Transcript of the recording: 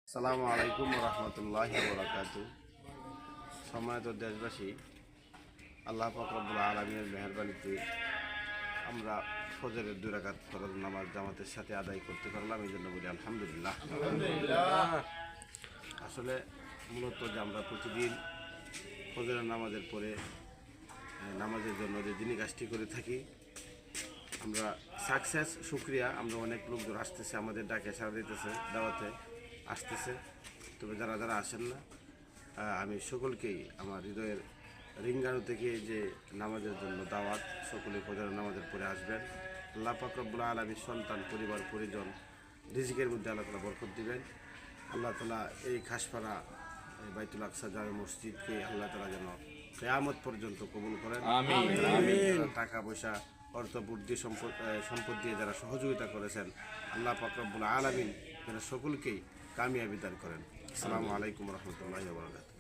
আসসালামু আলাইকুম রহমতুল্লাহ বরকাত। সম্মানিত দেশবাসী, আল্লাহ পাক রব্বুল আলামিনের মেহেরবানিতে আমরা ফজরের 2 রাকাত ফরজ নামাজ জামাতের সাথে আদায় করতে পারলাম, এই জন্য বলি আলহামদুলিল্লাহ। আসলে মূলত যে আমরা প্রতিদিন ফজরের নামাজের পরে নামাজের জন্য যে দিনই কাজটি করে থাকি, আমরা সাকসেস শুক্রিয়া। আমরা অনেক লোকজন আসতেছে, আমাদের ডাকে সাড়া দিতেছে, দাওয়াতে আসতেছে। তবে যারা যারা আসেন না, আমি সকলকেই আমার হৃদয়ের রিঙ্গানু থেকে যে নামাজের জন্য দাওয়াত, সকলে ফজরের নামাজের পরে আসবেন। আল্লাহ পাক রব্বুল আলামিন সন্তান, পরিবার, পরিজন, রিজিকের মধ্যে আল্লাহ তাআলা বরকত দিবেন। আল্লাহ তাআলা এই খাসপাড়া বাইতুল আকসা জামে মসজিদকে আল্লাহ তাআলা যেন কিয়ামত পর্যন্ত কবুল করেন। আমিন। টাকা পয়সা, অর্থ, বুদ্ধি, সম্পদ দিয়ে যারা সহযোগিতা করেছেন, আল্লাহ পাক রব্বুল আলামিন যেন সকলকেই কামিয়াবি দান করেন। আসসালামু আলাইকুম রহমতুল্লাহি ওয়া বারাকাতুহু।